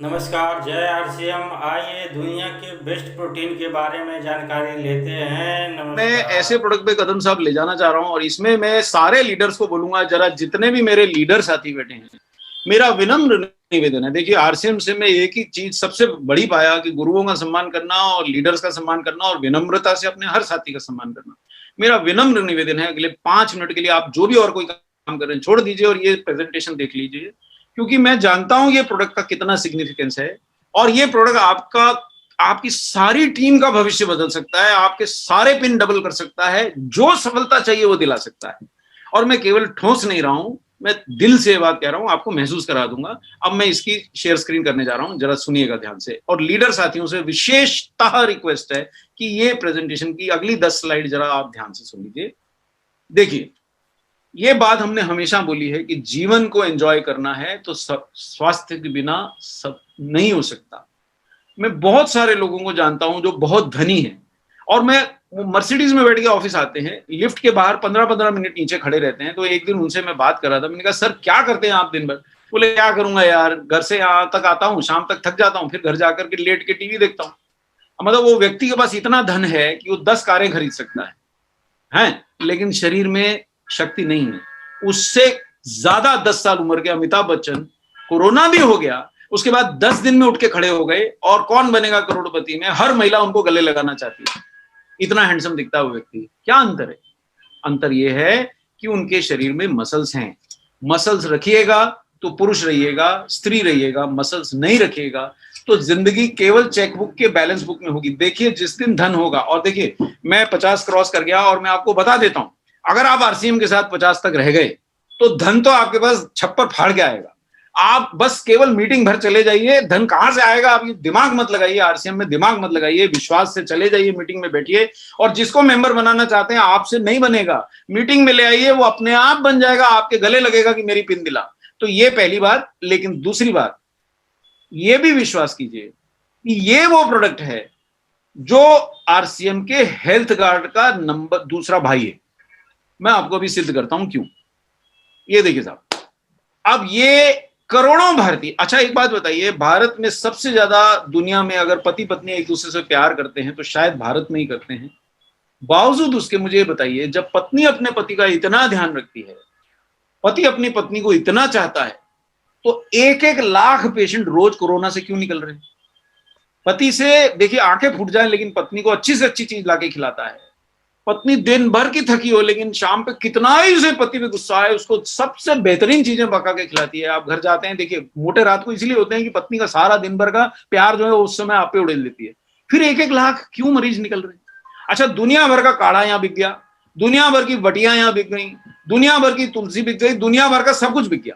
नमस्कार, जय आरसीएम। आइए दुनिया के बेस्ट प्रोटीन के बारे में जानकारी लेते हैं। मैं ऐसे नमस्कार। प्रोडक्ट पे कदम साहब ले जाना चाह रहा हूं और इसमें मैं सारे लीडर्स को बोलूंगा, जरा जितने भी मेरे लीडर साथी बैठे हैं, मेरा विनम्र निवेदन है। देखिए, आरसीएम से मैं एक ही चीज सबसे बड़ी पाया कि गुरुओं का सम्मान करना और लीडर्स का सम्मान करना और विनम्रता से अपने हर साथी का सम्मान करना। मेरा विनम्र निवेदन है, अगले 5 मिनट के लिए आप जो भी और कोई काम कर रहे हैं छोड़ दीजिए और ये प्रेजेंटेशन देख लीजिए, क्योंकि मैं जानता हूं ये प्रोडक्ट का कितना सिग्निफिकेंस है। और ये प्रोडक्ट आपका, आपकी सारी टीम का भविष्य बदल सकता है, आपके सारे पिन डबल कर सकता है, जो सफलता चाहिए वो दिला सकता है। और मैं केवल ठोस नहीं रहा हूं, मैं दिल से बात कह रहा हूं, आपको महसूस करा दूंगा। अब मैं इसकी शेयर स्क्रीन करने जा रहा हूं, जरा सुनिएगा ध्यान से। और लीडर साथियों से विशेषतः रिक्वेस्ट है कि ये प्रेजेंटेशन की अगली 10 स्लाइड जरा आप ध्यान से सुन लीजिए। देखिए, ये बात हमने हमेशा बोली है कि जीवन को एंजॉय करना है तो स्वास्थ्य के बिना सब नहीं हो सकता। मैं बहुत सारे लोगों को जानता हूं जो बहुत धनी हैं, और मैं मर्सिडीज में बैठ के ऑफिस आते हैं, लिफ्ट के बाहर 15-15 मिनट नीचे खड़े रहते हैं। तो एक दिन उनसे मैं बात कर रहा था, मैंने कहा सर क्या करते हैं आप दिन भर? बोले क्या करूंगा यार, घर से यहाँ तक आता हूँ, शाम तक थक जाता हूँ, फिर घर जाकर के लेट के टीवी देखता हूँ। मतलब वो व्यक्ति के पास इतना धन है कि वो 10 कारें खरीद सकता है, लेकिन शरीर में शक्ति नहीं है। उससे ज्यादा 10 साल उम्र के अमिताभ बच्चन, कोरोना भी हो गया, उसके बाद 10 दिन में उठ के खड़े हो गए, और कौन बनेगा करोड़पति में, हर महिला उनको गले लगाना चाहती है। इतना हैंडसम दिखता है वो व्यक्ति। क्या अंतर है? अंतर यह है कि उनके शरीर में मसल्स हैं। मसल्स रखिएगा तो पुरुष रहिएगा, स्त्री रहिएगा। मसल्स नहीं रखिएगा तो जिंदगी केवल चेकबुक के बैलेंस बुक में होगी। देखिए, जिस दिन धन होगा, और देखिए मैं 50 क्रॉस कर गया, और मैं आपको बता देता हूं, अगर आप आरसीएम के साथ 50 तक रह गए तो धन तो आपके पास छप्पर फाड़ के आएगा। आप बस केवल मीटिंग भर चले जाइए, धन कहां से आएगा आप ये दिमाग मत लगाइए, आरसीएम में दिमाग मत लगाइए, विश्वास से चले जाइए, मीटिंग में बैठिए। और जिसको मेंबर बनाना चाहते हैं, आपसे नहीं बनेगा, मीटिंग में ले आइए, वो अपने आप बन जाएगा, आपके गले लगेगा कि मेरी पिन दिला। तो ये पहली बात। लेकिन दूसरी बात, ये भी विश्वास कीजिए कि ये वो प्रोडक्ट है जो आरसीएम के हेल्थ गार्ड का नंबर दूसरा भाई है। मैं आपको अभी सिद्ध करता हूं क्यों। ये देखिए साहब, अब ये करोड़ों भारतीय, अच्छा एक बात बताइए, भारत में सबसे ज्यादा दुनिया में अगर पति पत्नी एक दूसरे से प्यार करते हैं तो शायद भारत में ही करते हैं। बावजूद उसके मुझे ये बताइए, जब पत्नी अपने पति का इतना ध्यान रखती है, पति अपनी पत्नी को इतना चाहता है, तो 1-1 लाख पेशेंट रोज कोरोना से क्यों निकल रहे हैं? पति से देखिए आंखें फूट जाए लेकिन पत्नी को अच्छी से अच्छी चीज लाके खिलाता है। पत्नी दिन भर की थकी हो लेकिन शाम पे कितना ही उसे पति पे गुस्सा है, उसको सबसे बेहतरीन चीजें पका के खिलाती है। आप घर जाते हैं, देखिए मोटे रात को इसलिए होते हैं कि पत्नी का सारा दिन भर का प्यार जो है उस समय आप पे उड़ेल लेती है। फिर 1-1 लाख क्यों मरीज निकल रहे हैं? अच्छा, दुनिया भर का काढ़ा यहाँ बिक गया, दुनिया भर की बटियां यहाँ बिक गई, दुनिया भर की तुलसी बिक गई, दुनिया भर का सब कुछ बिक गया,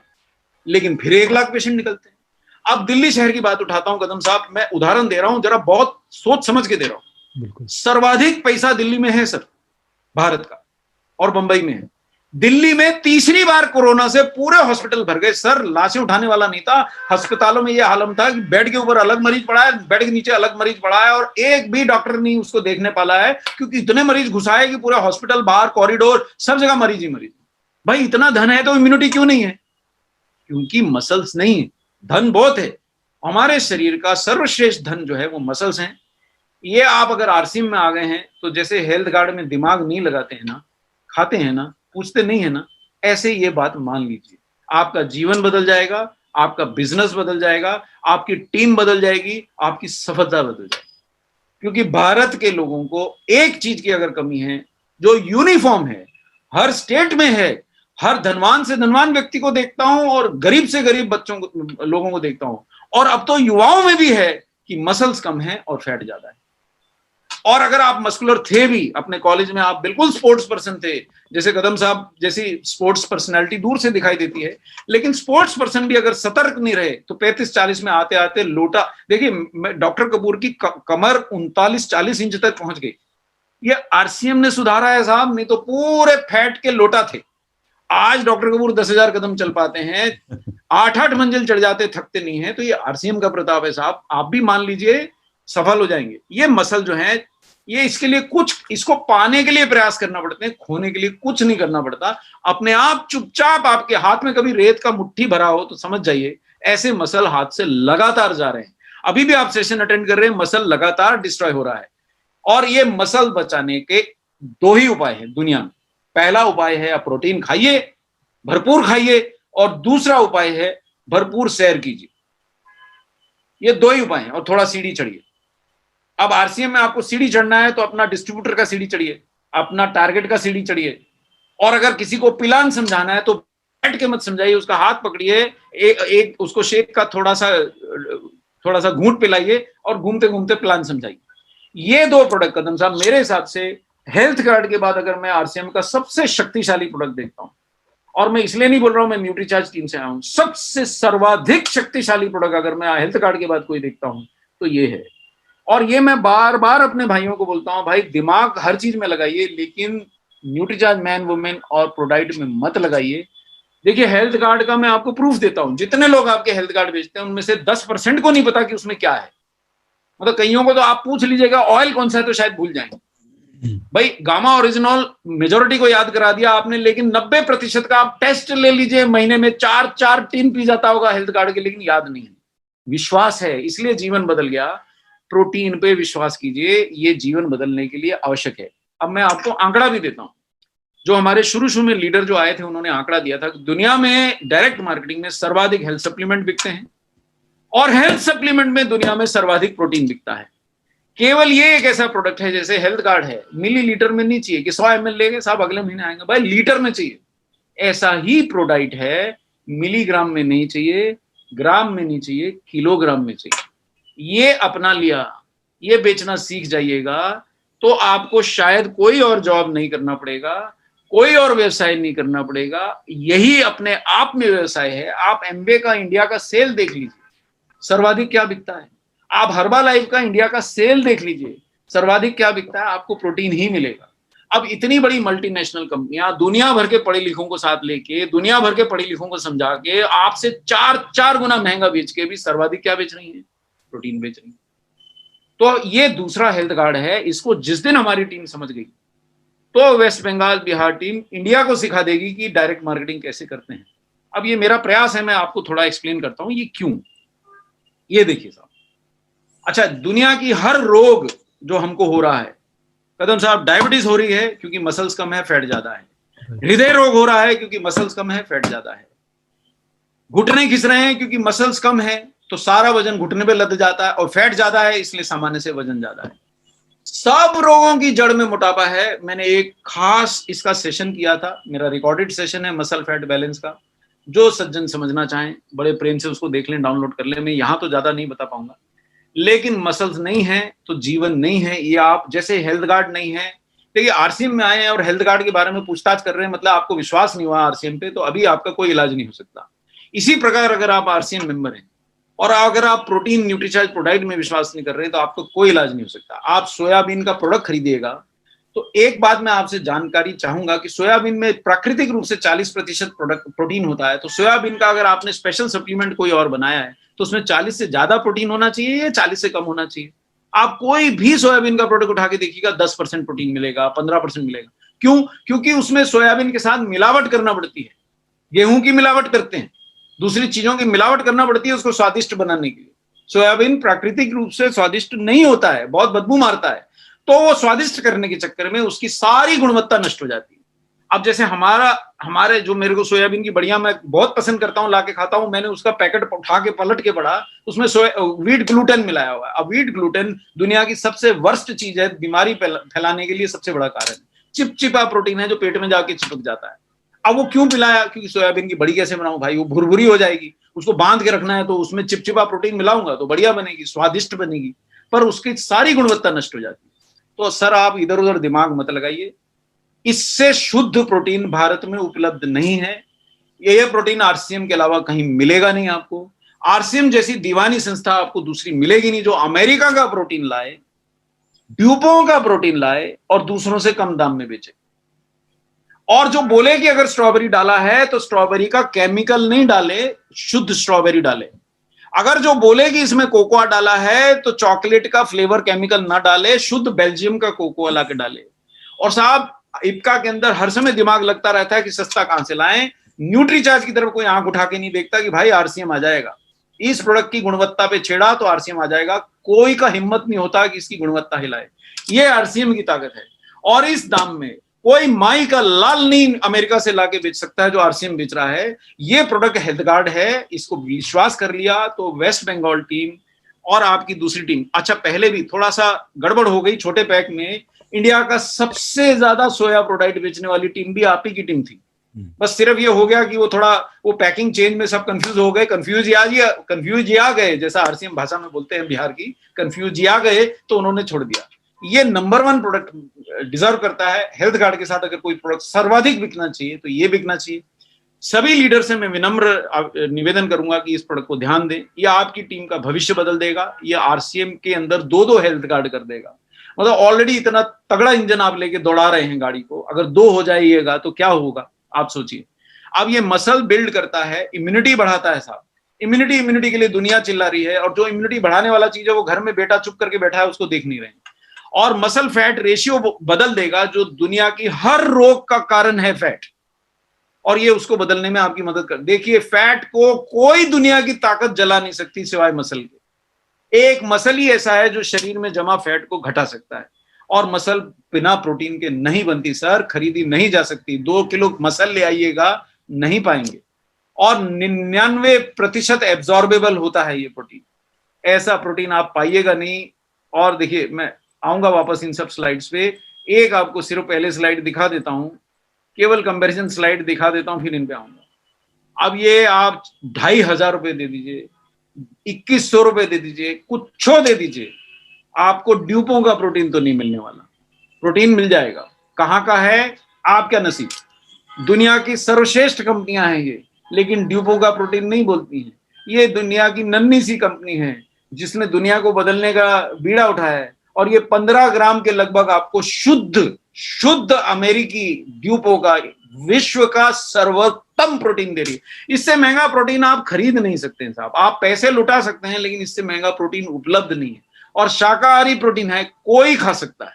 लेकिन फिर 1 लाख पेशेंट निकलते हैं। अब दिल्ली शहर की बात उठाता हूं कदम साहब, मैं उदाहरण दे रहा हूं, जरा बहुत सोच समझ के दे रहा हूं। बिल्कुल। सर्वाधिक पैसा दिल्ली में है सर, भारत का, और बंबई में है। दिल्ली में तीसरी बार कोरोना से पूरे हॉस्पिटल भर गए सर, लाशें उठाने वाला नहीं था। अस्पतालों में यह हालत था कि बेड के ऊपर अलग मरीज पड़ा है, बेड के नीचे अलग मरीज पड़ा है, और एक भी डॉक्टर नहीं उसको देखने पाला है, क्योंकि इतने मरीज घुसाए कि पूरा हॉस्पिटल, बाहर कॉरिडोर, सब जगह मरीज ही मरीज। भाई इतना धन है तो इम्यूनिटी क्यों नहीं है? क्योंकि मसल्स नहीं है। धन बहुत है, हमारे शरीर का सर्वश्रेष्ठ धन जो है वो मसल्स हैं। ये आप अगर आरसीएम में आ गए हैं तो जैसे हेल्थ गार्ड में दिमाग नहीं लगाते हैं ना, खाते हैं ना, पूछते नहीं है ना, ऐसे ये बात मान लीजिए, आपका जीवन बदल जाएगा, आपका बिजनेस बदल जाएगा, आपकी टीम बदल जाएगी, आपकी सफलता बदल जाएगी। क्योंकि भारत के लोगों को एक चीज की अगर कमी है, जो यूनिफॉर्म है, हर स्टेट में है, हर धनवान से धनवान व्यक्ति को देखता हूं और गरीब से गरीब बच्चों को, लोगों को देखता हूं, और अब तो युवाओं में भी है कि मसल्स कम है और फैट ज्यादा है। और अगर आप मस्कुलर थे भी, अपने कॉलेज में आप बिल्कुल स्पोर्ट्स पर्सन थे, जैसे कदम साहब जैसी स्पोर्ट्स पर्सनालिटी दूर से दिखाई देती है, लेकिन स्पोर्ट्स पर्सन भी अगर सतर्क नहीं रहे तो 35-40 में आते आते लोटा, देखिए डॉक्टर कपूर की कमर 39-40 इंच तक पहुंच गई। ये आरसीएम ने सुधारा है साहब, नहीं तो पूरे फैट के लोटा थे। आज डॉक्टर कपूर 10,000 कदम चल पाते हैं, 8-8 मंजिल चढ़ जाते, थकते नहीं है। तो ये आरसीएम का प्रताप है साहब, आप भी मान लीजिए, सफल हो जाएंगे। ये मसल जो है, ये इसके लिए कुछ, इसको पाने के लिए प्रयास करना पड़ते हैं, खोने के लिए कुछ नहीं करना पड़ता। अपने आप चुपचाप, आपके हाथ में कभी रेत का मुट्ठी भरा हो तो समझ जाइए ऐसे मसल हाथ से लगातार जा रहे हैं। अभी भी आप सेशन अटेंड कर रहे हैं, मसल लगातार डिस्ट्रॉय हो रहा है। और ये मसल बचाने के दो ही उपाय हैं दुनिया में। पहला उपाय है आप प्रोटीन खाइए, भरपूर खाइए, और दूसरा उपाय है भरपूर सैर कीजिए। ये दो ही उपाय हैं, और थोड़ा सीढ़ी चढ़िए। अब आरसीएम में आपको सीढ़ी चढ़ना है तो अपना डिस्ट्रीब्यूटर का सीढ़ी चढ़िए, अपना टारगेट का सीढ़ी चढ़िए। और अगर किसी को प्लान समझाना है तो बैठ के मत समझाइए, उसका हाथ पकड़िए, एक उसको शेक का थोड़ा सा घूंट पिलाइए और घूमते घूमते प्लान समझाइए। ये दो प्रोडक्ट कदम साहब मेरे हिसाब से हेल्थ कार्ड के बाद अगर मैं आरसीएम का सबसे शक्तिशाली प्रोडक्ट देखता हूं, और मैं इसलिए नहीं बोल रहा हूं मैं न्यूट्रीचार्ज टीम से आया हूं, सबसे सर्वाधिक शक्तिशाली प्रोडक्ट अगर मैं हेल्थ कार्ड के बाद कोई देखता हूं तो ये है। और ये मैं बार बार अपने भाइयों को बोलता हूं, भाई दिमाग हर चीज में लगाइए, लेकिन न्यूट्रीचार्ज मैन वुमेन और प्रोडाइट में मत लगाइए। देखिए हेल्थ कार्ड का मैं आपको प्रूफ देता हूं, जितने लोग आपके हेल्थ कार्ड बेचते हैं उनमें से 10% को नहीं पता कि उसमें क्या है। मतलब कईयों को तो आप पूछ लीजिएगा ऑयल कौन सा है तो शायद भूल जाएंगे। भाई गामा ओरिजिनल मेजोरिटी को याद करा दिया आपने, लेकिन 90% का आप टेस्ट ले लीजिए, महीने में 4 टीन पी जाता होगा हेल्थ कार्ड के, लेकिन याद नहीं है। विश्वास है, इसलिए जीवन बदल गया। प्रोटीन पे विश्वास कीजिए, ये जीवन बदलने के लिए आवश्यक है। अब मैं आपको आंकड़ा भी देता हूं, जो हमारे शुरू में लीडर जो आए थे उन्होंने आंकड़ा दिया था, दुनिया में डायरेक्ट मार्केटिंग में सर्वाधिक हेल्थ सप्लीमेंट बिकते हैं, और हेल्थ सप्लीमेंट में दुनिया में सर्वाधिक प्रोटीन बिकता है। केवल ये एक ऐसा प्रोडक्ट है, जैसे हेल्थ कार्ड है, मिलीलीटर में नहीं चाहिए कि 100 ml लेंगे साहब अगले महीने आएंगे, भाई लीटर में चाहिए। ऐसा ही प्रोडक्ट है, मिलीग्राम में नहीं चाहिए, ग्राम में नहीं चाहिए, किलोग्राम में चाहिए। ये अपना लिया, ये बेचना सीख जाइएगा तो आपको शायद कोई और जॉब नहीं करना पड़ेगा, कोई और व्यवसाय नहीं करना पड़ेगा। यही अपने आप में व्यवसाय है। आप एमवे का इंडिया का सेल देख लीजिए, सर्वाधिक क्या बिकता है। आप हर्बालाइफ का इंडिया का सेल देख लीजिए, सर्वाधिक क्या बिकता है, आपको प्रोटीन ही मिलेगा। अब इतनी बड़ी मल्टीनेशनल कंपनियां दुनिया भर के पढ़े लिखों को साथ लेके, दुनिया भर के पढ़े लिखों को समझा के आपसे 4 गुना महंगा बेच के भी सर्वाधिक क्या बेच रही है, प्रोटीन बेच रही है। तो ये दूसरा हेल्थ कार्ड है, इसको जिस दिन हमारी टीम समझ गई तो West Bengal Bihar team India को सिखा देगी कि डायरेक्ट मार्केटिंग कैसे करते हैं। अब ये मेरा प्रयास है, मैं आपको थोड़ा एक्सप्लेन करता हूं ये क्यों। ये देखिए साहब, अच्छा दुनिया की हर रोग जो हमको हो रहा है, कदम साहब डायबिटीज हो रही है क्योंकि मसल्स कम है, फैट ज्यादा है। हृदय रोग हो रहा है क्योंकि मसल्स कम है, फैट ज्यादा है। घुटने खिस रहे हैं क्योंकि मसल्स कम है, तो सारा वजन घुटने पे लद जाता है, और फैट ज्यादा है इसलिए सामान्य से वजन ज्यादा है। सब रोगों की जड़ में मोटापा है। मैंने एक खास इसका सेशन किया था, मेरा रिकॉर्डेड सेशन है मसल फैट बैलेंस का। जो सज्जन समझना चाहें बड़े प्रेम से उसको देख लें, डाउनलोड कर लें। मैं यहां तो ज्यादा नहीं बता पाऊंगा, लेकिन मसल्स नहीं है तो जीवन नहीं है। ये आप जैसे हेल्थ कार्ड नहीं है, देखिए आरसीएम में आए हैं और हेल्थ कार्ड के बारे में पूछताछ कर रहे हैं, मतलब आपको विश्वास नहीं हुआ आरसीएम पे, तो अभी आपका कोई इलाज नहीं हो सकता। इसी प्रकार अगर आप आरसीएम मेंबर हैं और अगर आप प्रोटीन न्यूट्रीचार्ज प्रोडक्ट में विश्वास नहीं कर रहे तो आपको कोई इलाज नहीं हो सकता। आप सोयाबीन का प्रोडक्ट खरीदिएगा तो एक बात मैं आपसे जानकारी चाहूंगा कि सोयाबीन में प्राकृतिक रूप से 40% प्रोटीन होता है। तो सोयाबीन का अगर आपने स्पेशल सप्लीमेंट कोई और बनाया है तो उसमें 40 से ज्यादा प्रोटीन होना चाहिए या 40 से कम होना चाहिए। आप कोई भी सोयाबीन का प्रोडक्ट उठा के देखिएगा 10% प्रोटीन मिलेगा, 15% मिलेगा। क्यों? क्योंकि उसमें सोयाबीन के साथ मिलावट करना पड़ती है। गेहूं की मिलावट करते हैं, दूसरी चीजों की मिलावट करना पड़ती है उसको स्वादिष्ट बनाने के लिए। सोयाबीन प्राकृतिक रूप से स्वादिष्ट नहीं होता है, बहुत बदबू मारता है, तो वो स्वादिष्ट करने के चक्कर में उसकी सारी गुणवत्ता नष्ट हो जाती है। अब जैसे हमारे जो मेरे को सोयाबीन की बढ़िया मैं बहुत पसंद करता हूं, लाके खाता हूं, मैंने उसका पैकेट उठा के पलट के पढ़ा, उसमें व्हीट ग्लूटेन मिलाया हुआ है। अब व्हीट ग्लूटेन दुनिया की सबसे वर्स्ट चीज है, बीमारी फैलाने के लिए सबसे बड़ा कारण। चिपचिपा प्रोटीन है जो पेट में जाके चिपक जाता है। अब वो क्यों पिलाया? क्योंकि सोयाबीन की बड़ी कैसे बनाऊं भाई, वो भुरभुरी हो जाएगी, उसको बांध के रखना है, तो उसमें चिपचिपा प्रोटीन मिलाऊंगा तो बढ़िया बनेगी, स्वादिष्ट बनेगी, पर उसकी सारी गुणवत्ता नष्ट हो जाती है। तो सर आप इधर उधर दिमाग मत लगाइए, इससे शुद्ध प्रोटीन भारत में उपलब्ध नहीं है। ये प्रोटीन आरसीएम के अलावा कहीं मिलेगा नहीं आपको। आरसीएम जैसी दीवानी संस्था आपको दूसरी मिलेगी नहीं जो अमेरिका का प्रोटीन लाए, ड्यूपों का प्रोटीन लाए और दूसरों से कम दाम में बेचे। और जो बोले कि अगर स्ट्रॉबेरी डाला है तो स्ट्रॉबेरी का केमिकल नहीं डाले, शुद्ध स्ट्रॉबेरी डाले। अगर जो बोले कि इसमें कोकोआ डाला है तो चॉकलेट का फ्लेवर केमिकल ना डाले, शुद्ध बेल्जियम का कोकोआ ला के डाले। और साहब इप्का के अंदर हर समय दिमाग लगता रहता है कि सस्ता कहां से लाएं। न्यूट्रीचार्ज की तरफ कोई आंख उठा के नहीं देखता कि भाई आरसीएम आ जाएगा। इस प्रोडक्ट की गुणवत्ता पे छेड़ा तो आरसीएम आ जाएगा। कोई का हिम्मत नहीं होता कि इसकी गुणवत्ता हिलाए। ये आरसीएम की ताकत है। और इस दाम में कोई माई का लाल नहीं अमेरिका से लाके बेच सकता है जो आरसीएम बेच रहा है। ये प्रोडक्ट हेल्थगार्ड है, इसको विश्वास कर लिया तो वेस्ट बंगाल टीम और आपकी दूसरी टीम, अच्छा पहले भी थोड़ा सा गड़बड़ हो गई छोटे पैक में, इंडिया का सबसे ज्यादा सोया प्रोडक्ट बेचने वाली टीम भी आप ही की टीम थी। बस सिर्फ ये हो गया कि वो थोड़ा वो पैकिंग चेंज में सब कंफ्यूज हो गए, कंफ्यूज या गए, जैसा आरसीएम भाषा में बोलते हैं बिहार की, कंफ्यूज या गए तो उन्होंने छोड़ दिया। ये नंबर 1 प्रोडक्ट डिजर्व करता है। हेल्थ कार्ड के साथ अगर कोई प्रोडक्ट सर्वाधिक बिकना चाहिए तो ये बिकना चाहिए। सभी लीडर से मैं विनम्र निवेदन करूंगा कि इस प्रोडक्ट को ध्यान दें। यह आपकी टीम का भविष्य बदल देगा। यह आरसीएम के अंदर 2-2 हेल्थ कार्ड कर देगा। मतलब ऑलरेडी इतना तगड़ा इंजन आप लेके दौड़ा रहे हैं गाड़ी को, अगर 2 हो जाइएगा तो क्या होगा आप सोचिए। अब ये मसल बिल्ड करता है, इम्यूनिटी बढ़ाता है साहब। इम्यूनिटी के लिए दुनिया चिल्ला रही है, और जो इम्यूनिटी बढ़ाने वाला चीज है वो घर में बेटा चुप करके बैठा है उसको देख नहीं रहे। और मसल फैट रेशियो बदल देगा, जो दुनिया की हर रोग का कारण है फैट, और ये उसको बदलने में आपकी मदद कर। देखिए फैट को कोई दुनिया की ताकत जला नहीं सकती सिवाय मसल के। एक मसल ही ऐसा है जो शरीर में जमा फैट को घटा सकता है, और मसल बिना प्रोटीन के नहीं बनती सर, खरीदी नहीं जा सकती। 2 किलो मसल ले आइएगा, नहीं पाएंगे। और 99% एब्जॉर्बेबल होता है ये प्रोटीन, ऐसा प्रोटीन आप पाइएगा नहीं। और देखिए मैं आऊंगा वापस इन सब स्लाइड्स पे, एक आपको सिर्फ पहले स्लाइड दिखा देता हूं, केवल कंपैरिजन स्लाइड दिखा देता हूं, फिर इन पे आऊंगा। अब ये आप 2500 रुपए दे दीजिए, 2100 रुपए दे दीजिए, कुछ दे दीजिए, आपको ड्यूपों का प्रोटीन तो नहीं मिलने वाला। प्रोटीन मिल जाएगा, कहां का है आपका नसीब। दुनिया की सर्वश्रेष्ठ कंपनियां हैं ये, लेकिन ड्यूपों का प्रोटीन नहीं बोलती हैं। ये दुनिया की नन्ही सी कंपनी है जिसने दुनिया को बदलने का बीड़ा उठाया है, और ये 15 ग्राम के लगभग आपको शुद्ध अमेरिकी ड्यूपो का विश्व का सर्वोत्तम प्रोटीन दे रही है। इससे महंगा प्रोटीन आप खरीद नहीं सकते हैं साहब। आप पैसे लुटा सकते हैं, लेकिन इससे महंगा प्रोटीन उपलब्ध नहीं है। और शाकाहारी प्रोटीन है, कोई खा सकता है,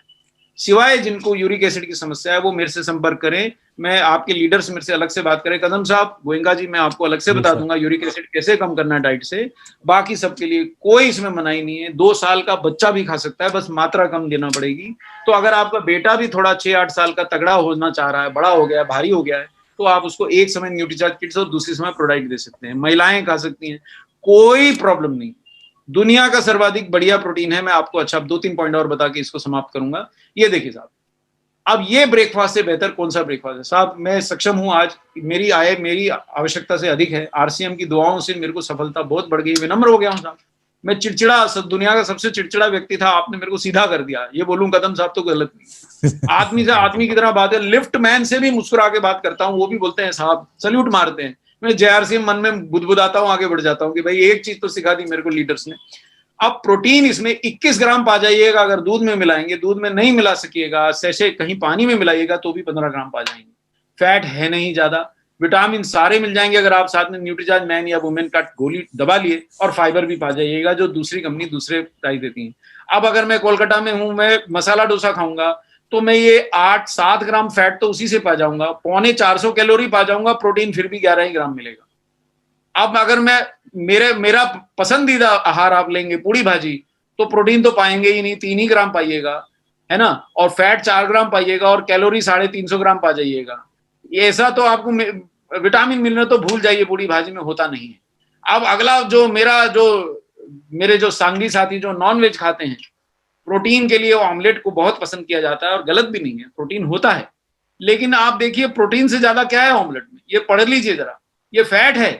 सिवाय जिनको यूरिक एसिड की समस्या है वो मेरे से संपर्क करें। मैं आपके लीडर्स मेरे से अलग से बात करें, कदम साहब, गोयंका जी, मैं आपको अलग से बता दूंगा यूरिक एसिड कैसे कम करना है डाइट से। बाकी सबके लिए कोई इसमें मनाही नहीं है। 2 साल का बच्चा भी खा सकता है, बस मात्रा कम देना पड़ेगी। तो अगर आपका बेटा भी थोड़ा 6-8 साल का तगड़ा होना चाह रहा है, बड़ा हो गया है, भारी हो गया है, तो आप उसको एक समय न्यूट्रीचार्ज किट्स और दूसरे समय प्रोडाइट दे सकते हैं। महिलाएं खा सकती हैं, कोई प्रॉब्लम नहीं। दुनिया का सर्वाधिक बढ़िया प्रोटीन है। मैं आपको अच्छा 2-3 पॉइंट और बता के इसको समाप्त करूंगा। ये देखिए साहब, अब ये ब्रेकफास्ट से बेहतर कौन सा ब्रेकफास्ट है साहब। मैं सक्षम हूं आज, मेरी आय मेरी आवश्यकता से अधिक है। आरसीएम की दुआओं से मेरे को सफलता बहुत बढ़ गई, विनम्र हो गया हूं साहब। मैं चिड़चिड़ा, दुनिया का सबसे चिड़चिड़ा व्यक्ति था, आपने मेरे को सीधा कर दिया। ये बोलूं कदम साहब तो गलत नहीं। आदमी से आदमी की तरह बात है। लिफ्ट मैन से भी मुस्कुरा के बात करता हूँ, वो भी बोलते हैं साहब, सल्यूट मारते हैं। मैं जेआरसीएम मन में बुदबुदाता हूँ, आगे बढ़ जाता हूँ कि भाई एक चीज तो सिखा दी मेरे को लीडर्स ने। अब प्रोटीन इसमें 21 ग्राम पा जाइएगा अगर दूध में मिलाएंगे, दूध में नहीं मिला सकिएगा, सैशे कहीं पानी में मिलाइएगा तो भी 15 ग्राम पा जाएंगे। फैट है नहीं ज्यादा, विटामिन सारे मिल जाएंगे अगर आप साथ में न्यूट्रीचार्ज मैन या वुमेन का गोली दबा लिए, और फाइबर भी पा जाइएगा जो दूसरी कंपनी दूसरे प्राइस देती है। अब अगर मैं कोलकाता में हूं, मैं मसाला डोसा खाऊंगा तो मैं ये 8-7 ग्राम फैट तो उसी से पा जाऊंगा, 450 कैलोरी पा जाऊंगा, प्रोटीन फिर भी 11 ही ग्राम मिलेगा। अब अगर मैं मेरा पसंदीदा आहार आप लेंगे पूड़ी भाजी, तो प्रोटीन तो पाएंगे ही नहीं, 3 ही ग्राम पाइएगा, है ना, और फैट 4 ग्राम पाइएगा, और कैलोरी 350 ग्राम पा जाइएगा। ऐसा तो आपको विटामिन मिलना तो भूल जाइए, पूड़ी भाजी में होता नहीं है। अब अगला जो मेरे जो सांगी साथी जो नॉन वेज खाते हैं, प्रोटीन के लिए ऑमलेट को बहुत पसंद किया जाता है, और गलत भी नहीं है, प्रोटीन होता है। लेकिन आप देखिए प्रोटीन से ज्यादा क्या है ऑमलेट में, ये पढ़ लीजिए जरा। ये फैट है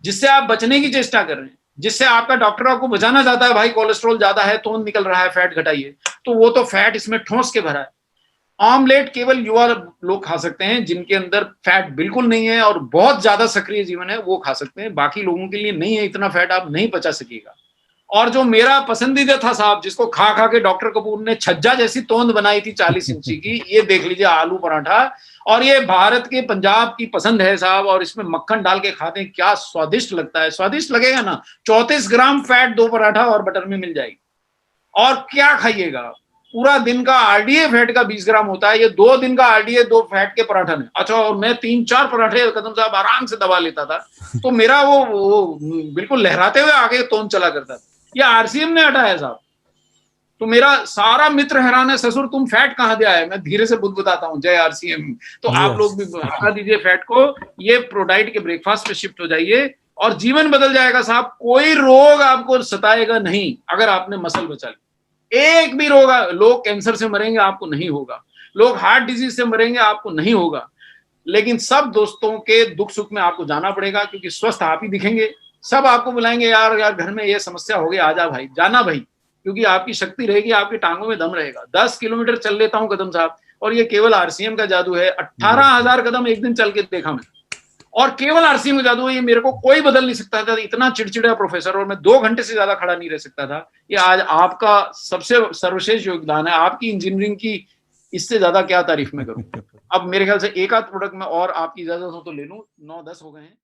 जिससे आप बचने की चेष्टा कर रहे हैं, जिससे आपका डॉक्टर आपको बचाना चाहता है, भाई कोलेस्ट्रॉल ज्यादा है, तोंद निकल रहा है, फैट घटाइए, तो वो तो फैट इसमें ठोस के भरा है। ऑमलेट केवल युवा लोग खा सकते हैं जिनके अंदर फैट बिल्कुल नहीं है और बहुत ज्यादा सक्रिय जीवन है, वो खा सकते हैं। बाकी लोगों के लिए नहीं है, इतना फैट आप नहीं पचा सकेगा। और जो मेरा पसंदीदा था साहब, जिसको खा खा के डॉक्टर कपूर ने छज्जा जैसी तोंद बनाई थी 40 इंची की, ये देख लीजिए, आलू पराठा। और ये भारत के पंजाब की पसंद है साहब, और इसमें मक्खन डाल के खाते हैं, क्या स्वादिष्ट लगता है। स्वादिष्ट लगेगा ना, 34 ग्राम फैट 2 पराठा और बटर में मिल जाएगी। और क्या खाइएगा, पूरा दिन का आरडीए फैट का 20 ग्राम होता है, ये 2 दिन का आरडीए 2 फैट के पराठा ने। अच्छा, और मैं 3-4 पराठे कदम साहब आराम से दबा लेता था, तो मेरा वो बिल्कुल लहराते हुए आगे तोन चला करता था। ये आरसीएम ने हटाया साहब। तो मेरा सारा मित्र हैरान है, ससुर तुम फैट कहाँ दे आए? मैं धीरे से बुदबुदाता हूँ, जय आरसीएम। तो आप लोग भी हटा दीजिए फैट को, ये प्रोडाइट के ब्रेकफास्ट पे शिफ्ट हो जाइए और जीवन बदल जाएगा साहब। कोई रोग आपको सताएगा नहीं अगर आपने मसल बचा ली। एक भी रोग, लोग कैंसर से मरेंगे, आपको नहीं होगा। लोग हार्ट डिजीज से मरेंगे, आपको नहीं होगा। लेकिन सब दोस्तों के दुख सुख में आपको जाना पड़ेगा, क्योंकि स्वस्थ आप ही दिखेंगे। सब आपको बुलाएंगे, यार यार घर में ये समस्या हो गई, आजा भाई, जाना भाई, क्योंकि आपकी शक्ति रहेगी, आपकी टांगों में दम रहेगा। 10 किलोमीटर चल लेता हूं कदम साहब, और ये केवल आरसीएम का जादू है। 18,000 कदम एक दिन चल के देखा मैं, और केवल आरसीएम का जादू है। ये मेरे को कोई बदल नहीं सकता था, इतना चिड़चिड़ा प्रोफेसर, और मैं 2 घंटे से ज्यादा खड़ा नहीं रह सकता था। ये आज आपका सबसे सर्वश्रेष्ठ योगदान है, आपकी इंजीनियरिंग की। इससे ज्यादा क्या तारीफ मैं करूं। अब मेरे ख्याल से एक आध प्रोडक्ट में और आपकी इजाजत हो तो ले लूं, 9-10 हो गए हैं।